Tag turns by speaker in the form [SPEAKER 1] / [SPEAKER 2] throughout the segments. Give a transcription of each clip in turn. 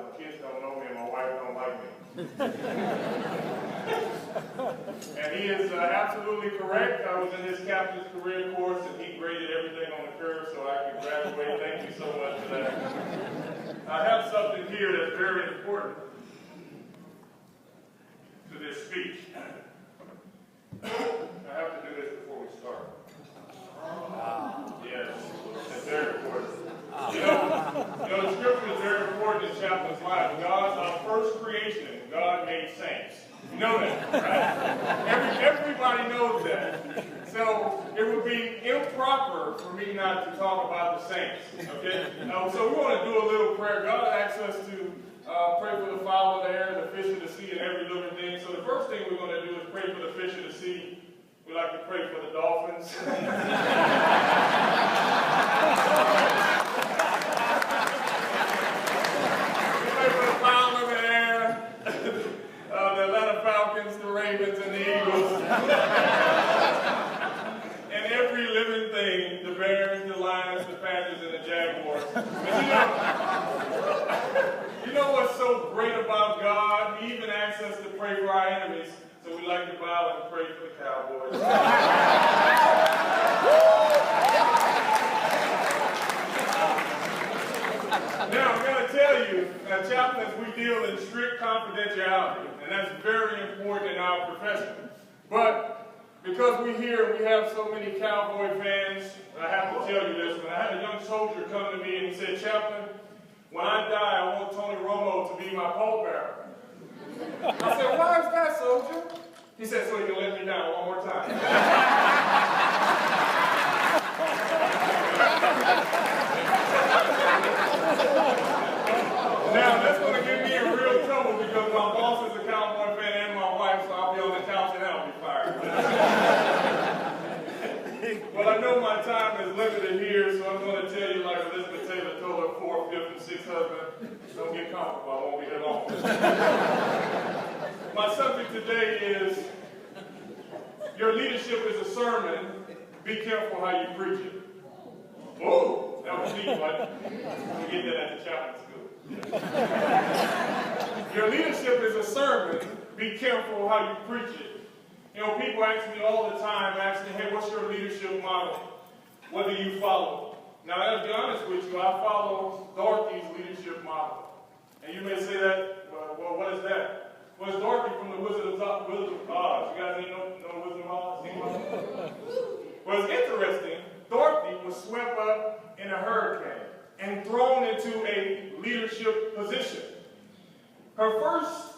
[SPEAKER 1] My kids don't know me and my wife don't like me. And he is absolutely correct. I was in his captain's career course and he graded everything on the curve so I could graduate. Thank you so much for that. I have something here that's very important to this speech. I have to do this before we start. Yes, it's very important. You know, the scripture is very important in Chaplin's life. God's our first creation. God made saints. You know that, right? Everybody knows that. So it would be improper for me not to talk about the saints. Okay? So we want to do a little prayer. God asks us to pray for the fowl of the air, the fish of the sea, and every living thing. So the first thing we're going to do is pray for the fish of the sea. We like to pray for the dolphins. The Atlanta Falcons, the Ravens, and the Eagles. And every living thing, the Bears, the Lions, the Panthers, and the Jaguars. But you know what's so great about God? He even asks us to pray for our enemies. So we like to bow and pray for the Cowboys. Now, I'm going to tell you, chaplains, we deal in strict confidentiality, and that's very important in our profession. But because we're here and we have so many Cowboy fans, I have to tell you this. When I had a young soldier come to me and he said, "Chaplain, when I die, I want Tony Romo to be my pallbearer." I said, "Why is that, soldier?" He said, "So you can let me down one more time." Now, that's going to get me in real trouble because my boss is a Cowboy fan and my wife, so I'll be on the couch and I'll be fired. Well, I know my time is limited here, so I'm going to tell you like Elizabeth Taylor told her fourth, fifth, and sixth husband, don't get comfortable, I won't be here long. My subject today is, your leadership is a sermon, be careful how you preach it. Oh, that was deep, but we get that at the chaplain school. Your leadership is a sermon, be careful how you preach it. You know, people ask me all the time, asking, "Hey, what's your leadership model? What do you follow?" Now, I'll be honest with you, I follow Dorothy's leadership model. And you may say that, well, what is that? Well, it's Dorothy from the Wizard of Oz. You guys know Wizard of Oz? Well, it's interesting. Dorothy was swept up in a hurricane and thrown into a leadership position. Her first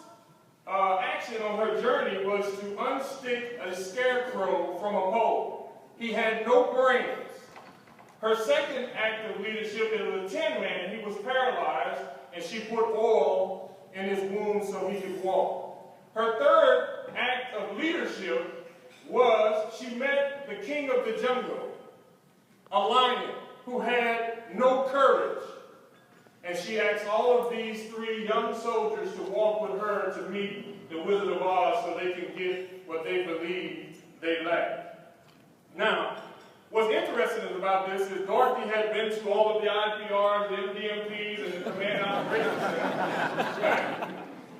[SPEAKER 1] action on her journey was to unstick a scarecrow from a pole. He had no brains. Her second act of leadership is a tin man. He was paralyzed, and she put oil in his wounds so he could walk. Her third act of leadership was she met the king of the jungle, a lion who had no courage. And she asked all of these three young soldiers to walk with her to meet the Wizard of Oz so they can get what they believe they lacked. Now, what's interesting about this is Dorothy had been to all of the IPRs, the MDMPs, and the Command Operations Center.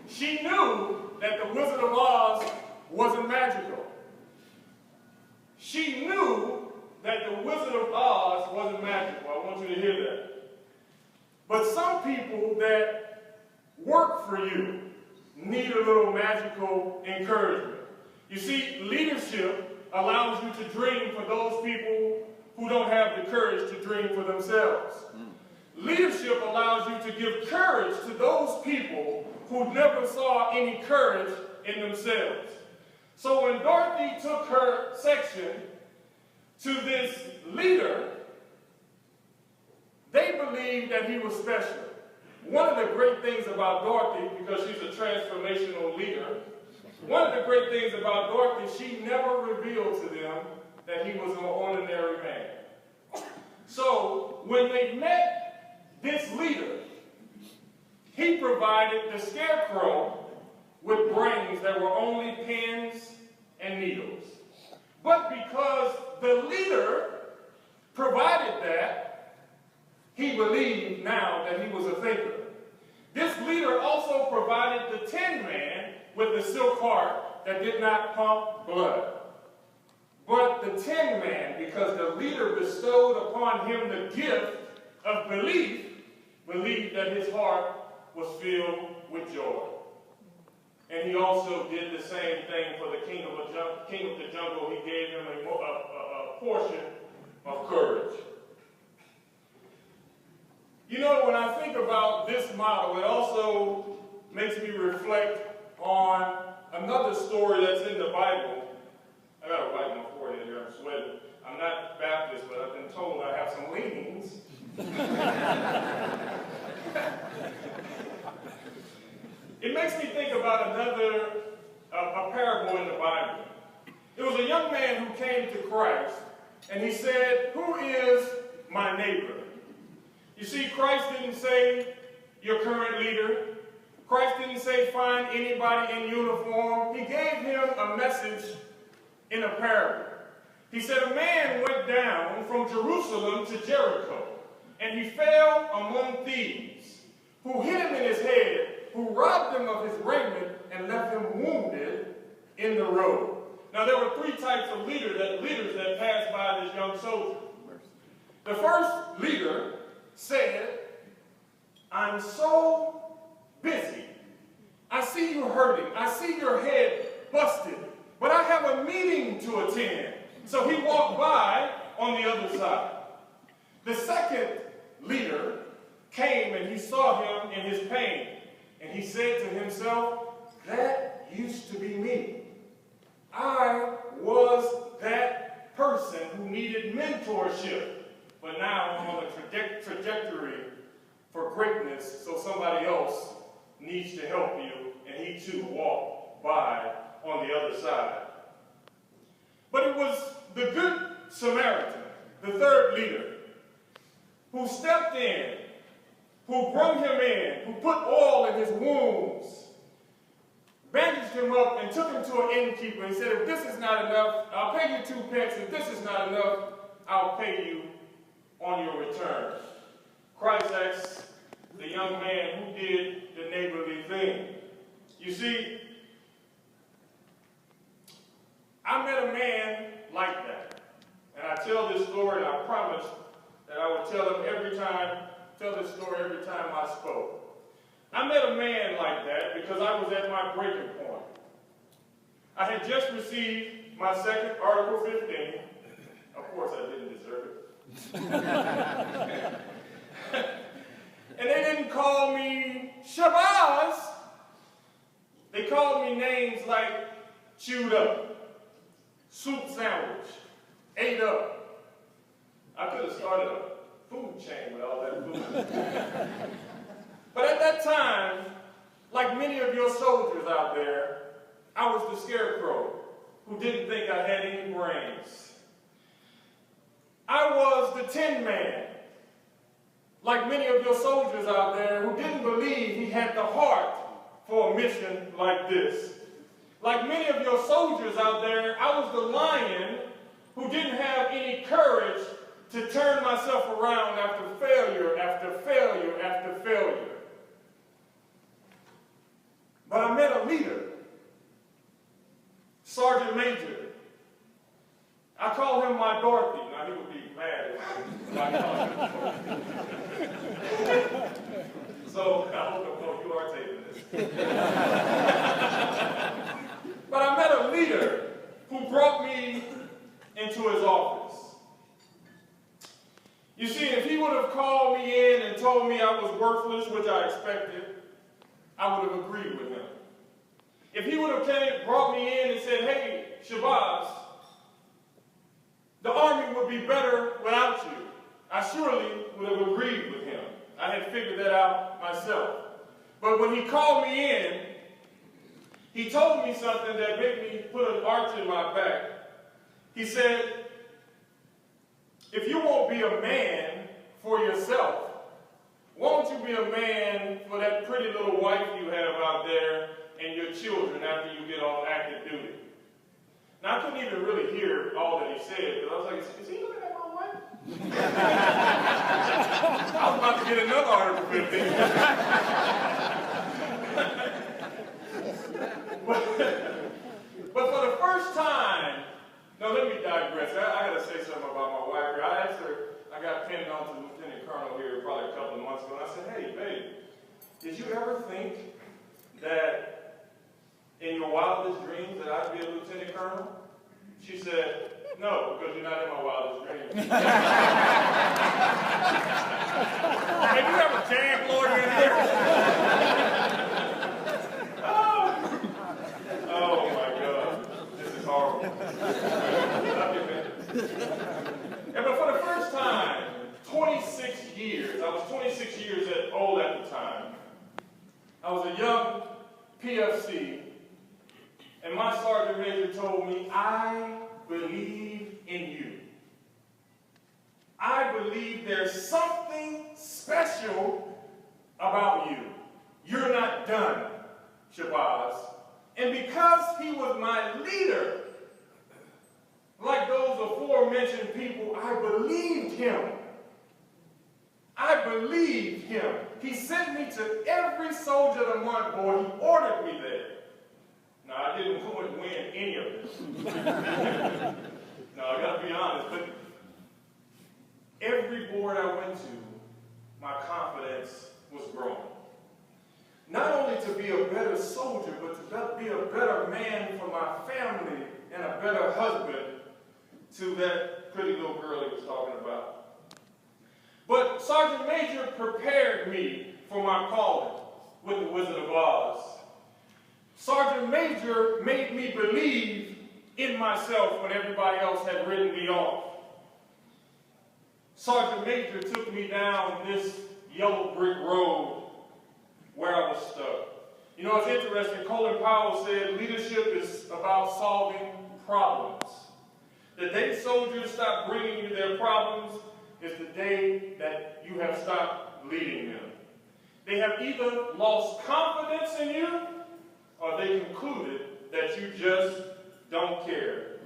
[SPEAKER 1] She knew that the Wizard of Oz wasn't magical. She knew that the Wizard of Oz wasn't magical. I want you to hear that. But some people that work for you need a little magical encouragement. You see, leadership allows you to dream for those people who don't have the courage to dream for themselves. Leadership allows you to give courage to those people who never saw any courage in themselves. So when Dorothy took her section to this leader, they believed that he was special. One of the great things about Dorothy, because she's a transformational leader, one of the great things about Dorothy, she never revealed to them that he was an ordinary man. So when they met this leader, he provided the scarecrow with brains that were only pins and needles. But because the leader provided that, he believed now that he was a thinker. This leader also provided the tin man with the silk heart that did not pump blood. But the tin man, because the leader bestowed upon him the gift of belief, believed that his heart was filled with joy. And he also did the same thing for the king of the jungle. He gave him a portion of courage. You know, when I think about this model, it also makes me reflect on another story that's in the Bible. I got to wipe my forehead here, I'm sweating. I'm not Baptist, but I've been told I have some leanings. It makes me think about a parable in the Bible. It was a young man who came to Christ, and he said, "Who is my neighbor?" You see, Christ didn't say your current leader. Christ didn't say find anybody in uniform. He gave him a message in a parable. He said a man went down from Jerusalem to Jericho, and he fell among thieves, who hit him in his head, who robbed him of his raiment, and left him wounded in the road. Now there were three types of leaders that passed by this young soldier. The first leader said, "I'm so busy. I see you hurting. I see your head busted. But I have a meeting to attend." So he walked by on the other side. The second leader came and he saw him in his pain. And he said to himself, "That used to be me. I was that person who needed mentorship. But now I'm on a trajectory for greatness, so somebody else needs to help you." And he too walked by on the other side. But it was the Good Samaritan, the third leader, who stepped in, who brought him in, who put oil in his wounds, bandaged him up, and took him to an innkeeper and said, "If this is not enough, I'll pay you 2 pence. If this is not enough, I'll pay you on your return." Christ asked the young man who did the neighborly thing. You see, I met a man like that. And I tell this story, and I promised that I would tell this story every time I spoke. I met a man like that because I was at my breaking point. I had just received my second Article 15. Of course, I didn't deserve it. And they didn't call me Shabazz. They called me names like Chewed Up, Soup Sandwich, Ate Up. I could have started a food chain with all that food. But at that time, like many of your soldiers out there, I was the scarecrow who didn't think I had any brains. I was the tin man, like many of your soldiers out there who didn't believe he had the heart for a mission like this. Like many of your soldiers out there, I was the lion who didn't have any courage to turn myself around after failure after failure after failure. But I met a leader, Sergeant Major. I call him my Dorothy. Now he would be mad if I called him Dorothy. So I hope you are taking this. But I met a leader who brought me into his office. You see, if he would have called me in and told me I was worthless, which I expected, I would have agreed with him. If he would have brought me in and said, "Hey, Shabazz, the army would be better without you," I surely would have agreed with him. I had figured that out myself. But when he called me in, he told me something that made me put an arch in my back. He said, "If you won't be a man for yourself, won't you be a man for that pretty little wife you have out there and your children after you get off active duty?" Now, I couldn't even really hear all that he said, because I was like, is he looking at my wife? I was about to get another Article 15. did you ever think that in your wildest dreams that I'd be a lieutenant colonel? She said, no, because you're not in my wildest dreams. Hey, you have a JAG lawyer in here? Oh my God. This is horrible. And but for the first time, 26 years, I was 26 years old at the time. I was a young PFC, and my sergeant major told me, I believe in you. I believe there's something special about you. You're not done, Shabazz. And because he was my leader, like those aforementioned people, I believed him. I believed him. He sent me to every Soldier of the Month board. He ordered me there. Now, I didn't win any of them. No, I got to be honest. But every board I went to, my confidence was growing. Not only to be a better soldier, but to be a better man for my family and a better husband to that pretty little girl he was talking about. But Sergeant Major prepared me for my calling with the Wizard of Oz. Sergeant Major made me believe in myself when everybody else had written me off. Sergeant Major took me down this yellow brick road where I was stuck. You know, it's interesting. Colin Powell said leadership is about solving problems. The day soldiers stop bringing you their problems is the day that you have stopped leading them. They have either lost confidence in you or they concluded that you just don't care.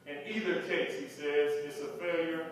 [SPEAKER 1] In either case, he says, it's a failure